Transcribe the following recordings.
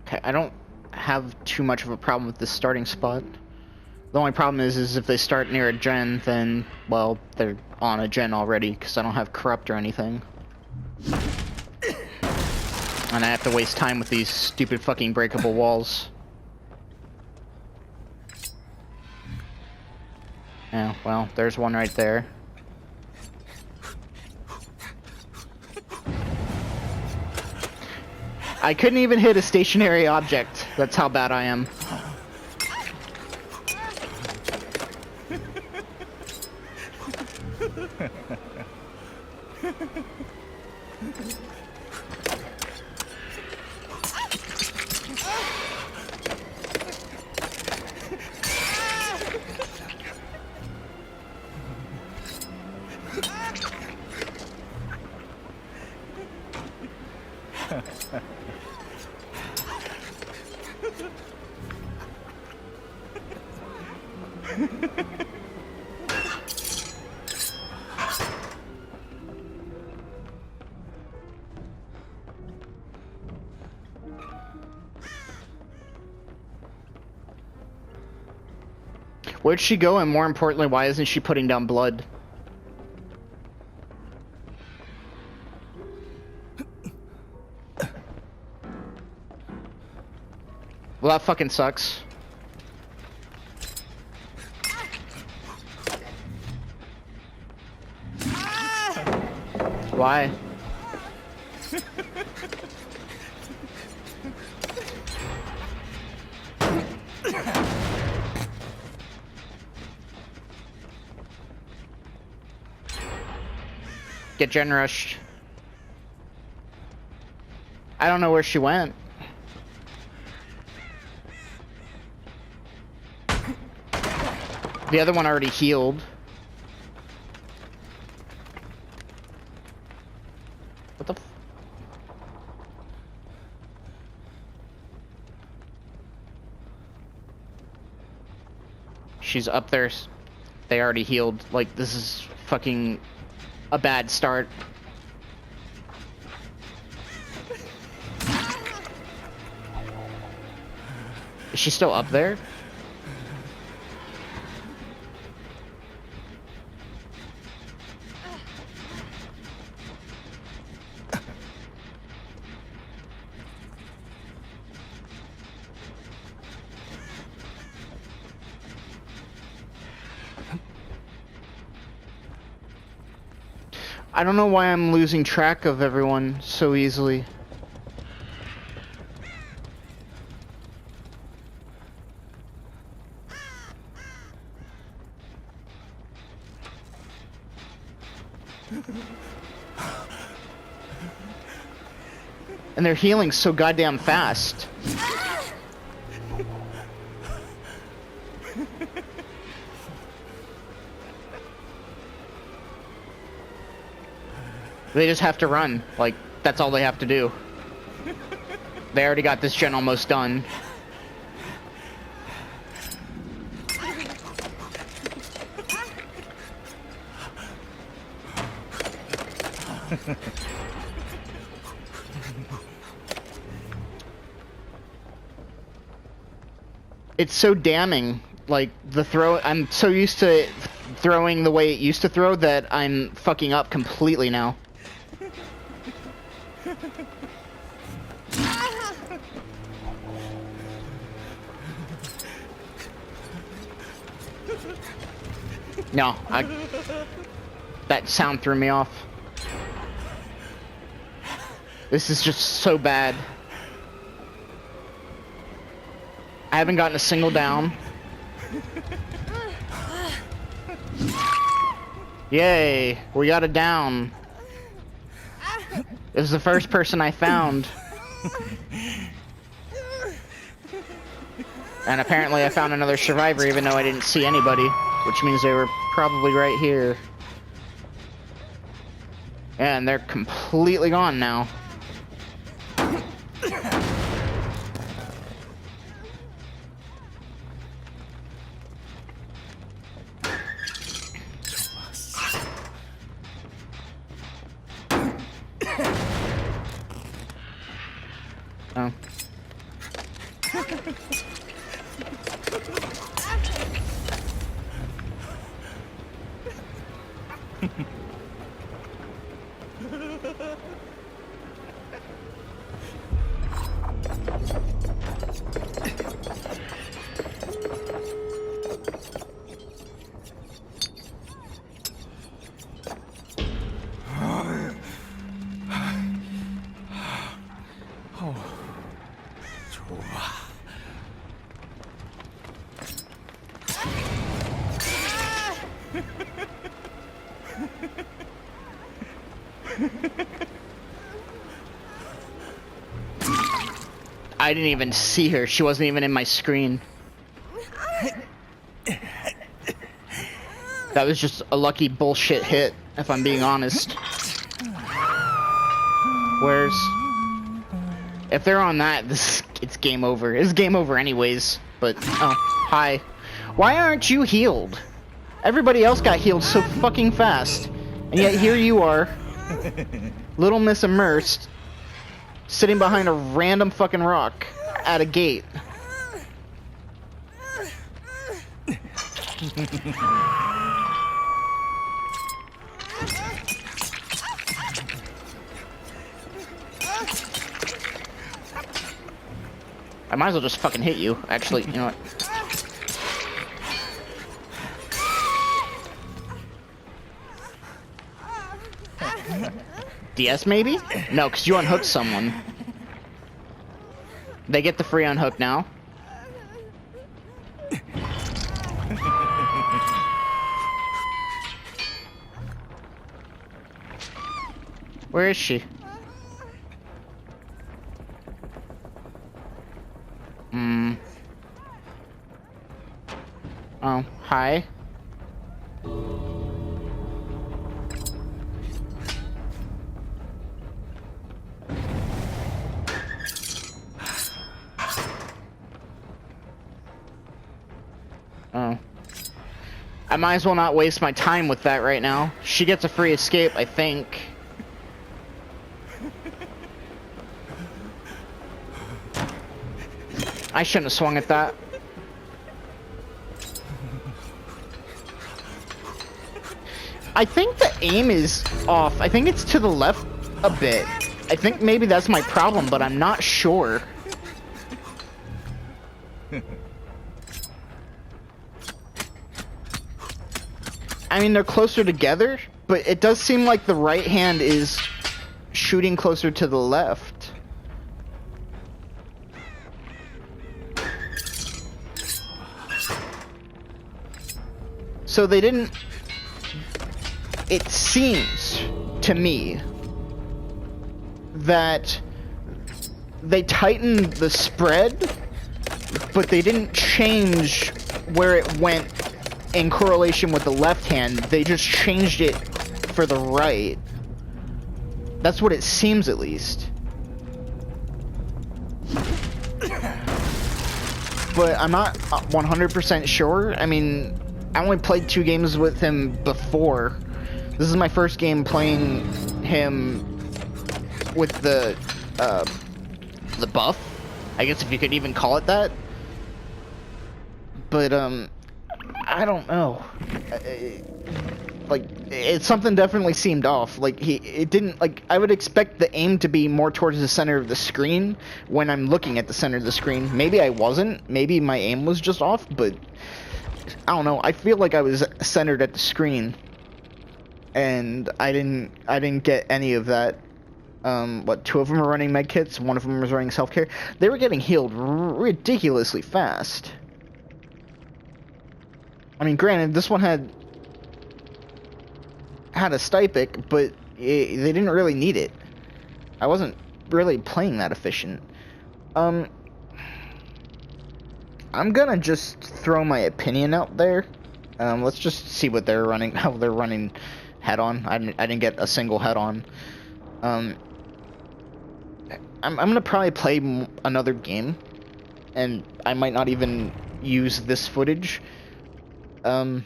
Okay, I don't have too much of a problem with this starting spot. The only problem is if they start near a gen, then, well, they're on a gen already, because I don't have corrupt or anything. And I have to waste time with these stupid fucking breakable walls. Yeah, well, there's one right there. I couldn't even hit a stationary object. That's how bad I am. Where'd she go, and more importantly, why isn't she putting down blood? Well, that fucking sucks. Why? Get gen rushed. I don't know where she went. The other one already healed. What the f— She's up there. They already healed. Like, this is fucking a bad start. Is she still up there? I don't know why I'm losing track of everyone so easily. And they're healing so goddamn fast. They just have to run. Like, that's all they have to do. They already got this gen almost done. It's so damning. Like, the throw— I'm so used to throwing the way it used to throw that I'm fucking up completely now. No, that sound threw me off. This is just so bad. I haven't gotten a single down. Yay, we got a down. It was the first person I found. And apparently I found another survivor even though I didn't see anybody, which means they were probably right here. And they're completely gone now. Oh. I didn't even see her. She wasn't even in my screen. That was just a lucky bullshit hit, if I'm being honest. Where's... If they're on that, it's game over. It's game over anyways. But, oh, hi. Why aren't you healed? Everybody else got healed so fucking fast. And yet here you are, Little Miss Immersed, sitting behind a random fucking rock at a gate. I might as well just fucking hit you. Actually, you know what? DS maybe? No, because you unhooked someone. They get the free unhook now. Where is she? Oh, hi. Oh. I might as well not waste my time with that right now. She gets a free escape, I think. I shouldn't have swung at that. I think the aim is off. I think it's to the left a bit. I think maybe that's my problem, but I'm not sure. I mean, they're closer together, but it does seem like the right hand is shooting closer to the left. So they didn't... It seems to me that they tightened the spread, but they didn't change where it went in correlation with the left hand. They just changed it for the right. That's what it seems, at least. But I'm not 100% sure. I mean, I only played 2 games with him before. This is my first game playing him with the buff, I guess, if you could even call it that. But I don't know. Like, something definitely seemed off. Like, it didn't, like, I would expect the aim to be more towards the center of the screen when I'm looking at the center of the screen. Maybe I wasn't. Maybe my aim was just off, but I don't know. I feel like I was centered at the screen, and I didn't get any of that. What, 2 of them are running med kits, 1 of them was running self-care. They were getting healed ridiculously fast. I mean, granted, this one had a stypic, but they didn't really need it. I wasn't really playing that efficient. I'm gonna just throw my opinion out there. Let's just see what they're running, how they're running head-on. I didn't get a single head-on. I'm gonna probably play another game, and I might not even use this footage. I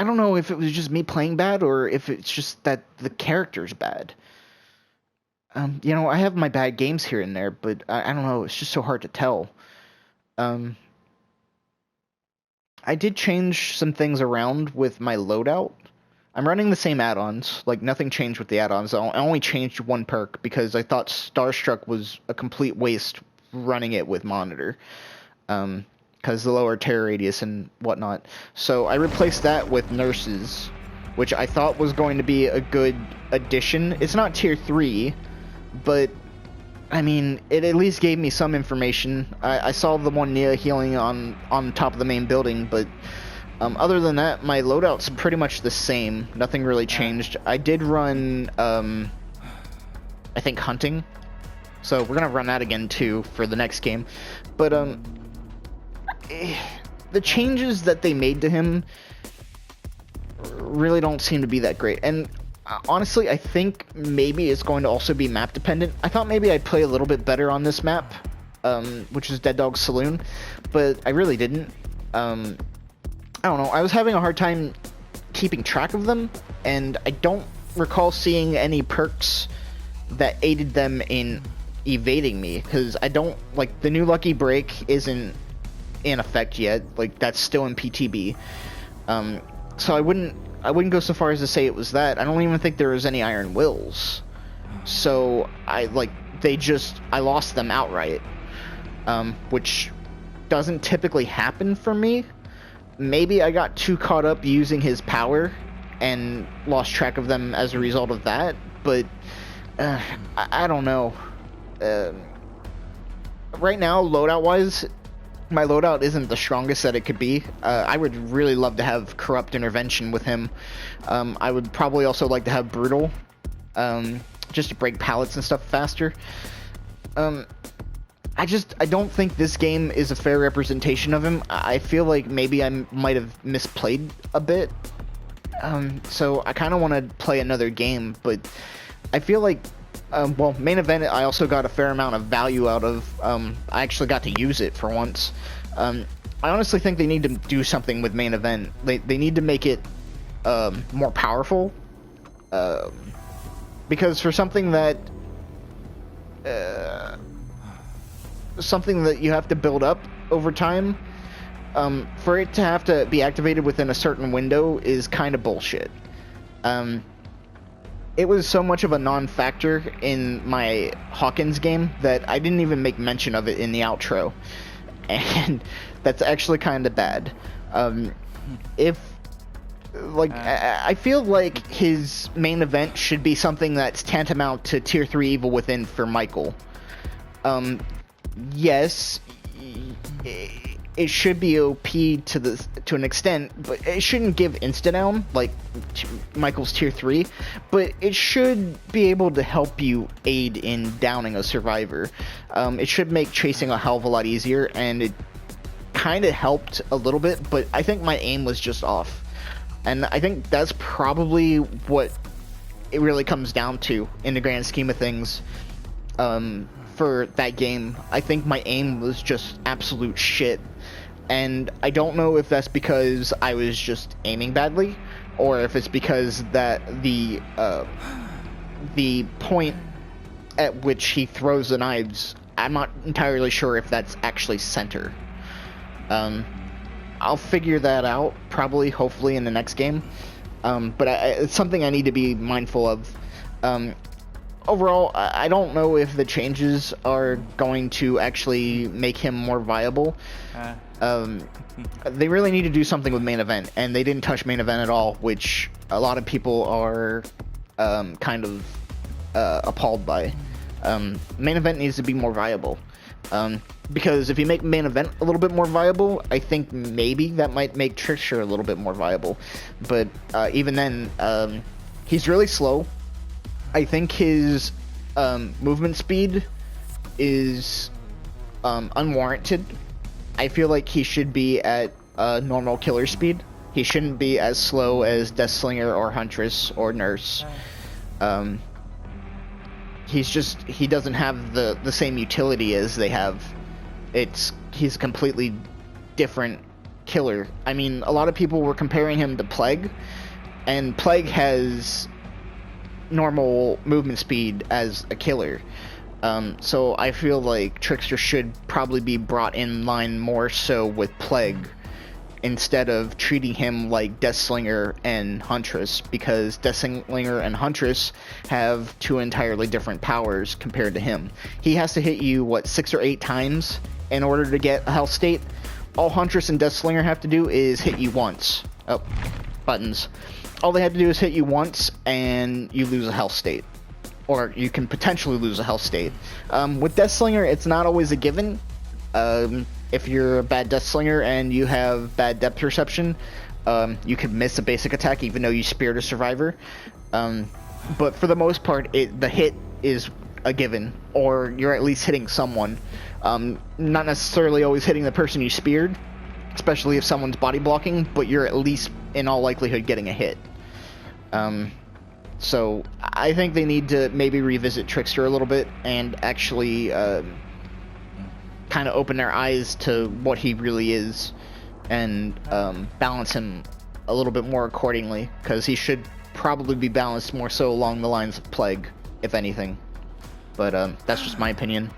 don't know if it was just me playing bad or if it's just that the character's bad. You know, I have my bad games here and there, but I don't know. It's just so hard to tell. Um, I did change some things around with my loadout. I'm running the same add-ons. Like, nothing changed with the add-ons. I only changed one perk because I thought Starstruck was a complete waste running it with Monitor. Because the lower terror radius and whatnot. So I replaced that with Nurses, which I thought was going to be a good addition. It's not tier 3, but I mean, it at least gave me some information. I saw the one Nia healing on top of the main building, but other than that, my loadout's pretty much the same. Nothing really changed. I did run, I think, Hunting. So we're gonna run that again too for the next game. But the changes that they made to him really don't seem to be that great. And honestly, I think maybe it's going to also be map dependent. I thought maybe I'd play a little bit better on this map, which is Dead Dog Saloon, but I really didn't. I don't know. I was having a hard time keeping track of them, and I don't recall seeing any perks that aided them in evading me, because I don't, like, the new Lucky Break isn't in effect yet. Like, that's still in PTB. So I wouldn't go so far as to say it was that. I don't even think there was any Iron Wills. So I lost them outright, which doesn't typically happen for me. Maybe I got too caught up using his power and lost track of them as a result of that, but I don't know. Right now, loadout-wise, my loadout isn't the strongest that it could be. I would really love to have Corrupt Intervention with him. I would probably also like to have Brutal, just to break pallets and stuff faster. I don't think this game is a fair representation of him. I feel like maybe I might have misplayed a bit. So I kind of want to play another game, but I feel like, well, main event, I also got a fair amount of value out of. I actually got to use it for once. I honestly think they need to do something with main event. They need to make it more powerful. Because for something that you have to build up over time, for it to have to be activated within a certain window is kind of bullshit. It was so much of a non-factor in my Hawkins game that I didn't even make mention of it in the outro. And that's actually kind of bad. I feel like his main event should be something that's tantamount to Tier 3 Evil Within for Michael. Yes, it should be OP to an extent, but it shouldn't give insta-down like Michael's Tier 3, but it should be able to help you aid in downing a survivor. It should make chasing a hell of a lot easier, and it kind of helped a little bit, but I think my aim was just off. And I think that's probably what it really comes down to in the grand scheme of things. For that game, I think my aim was just absolute shit, and I don't know if that's because I was just aiming badly, or if it's because that the point at which he throws the knives, I'm not entirely sure if that's actually center. I'll figure that out, probably, hopefully, in the next game, but it's something I need to be mindful of. Overall, I don't know if the changes are going to actually make him more viable. They really need to do something with main event, and they didn't touch main event at all, which a lot of people are kind of appalled by. Main event needs to be more viable. Because if you make main event a little bit more viable, I think maybe that might make Trickster a little bit more viable. But even then, he's really slow. I think his movement speed is unwarranted. I feel like he should be at normal killer speed. He shouldn't be as slow as Deathslinger or Huntress or Nurse. He doesn't have the same utility as they have. He's a completely different killer. I mean, a lot of people were comparing him to Plague, and Plague has normal movement speed as a killer. So I feel like Trickster should probably be brought in line more so with Plague instead of treating him like Deathslinger and Huntress, because Deathslinger and Huntress have two entirely different powers compared to him. He has to hit you, what, 6 or 8 times in order to get a health state? All Huntress and Deathslinger have to do is hit you once. Oh, buttons. All they have to do is hit you once and you lose a health state. Or you can potentially lose a health state. With Deathslinger, it's not always a given. If you're a bad Deathslinger and you have bad depth perception, you can miss a basic attack even though you speared a survivor. But for the most part, the hit is a given, or you're at least hitting someone. Not necessarily always hitting the person you speared, especially if someone's body blocking, but you're at least in all likelihood getting a hit. So I think they need to maybe revisit Trickster a little bit and actually kind of open their eyes to what he really is, and balance him a little bit more accordingly, because he should probably be balanced more so along the lines of Plague, if anything. But that's just my opinion.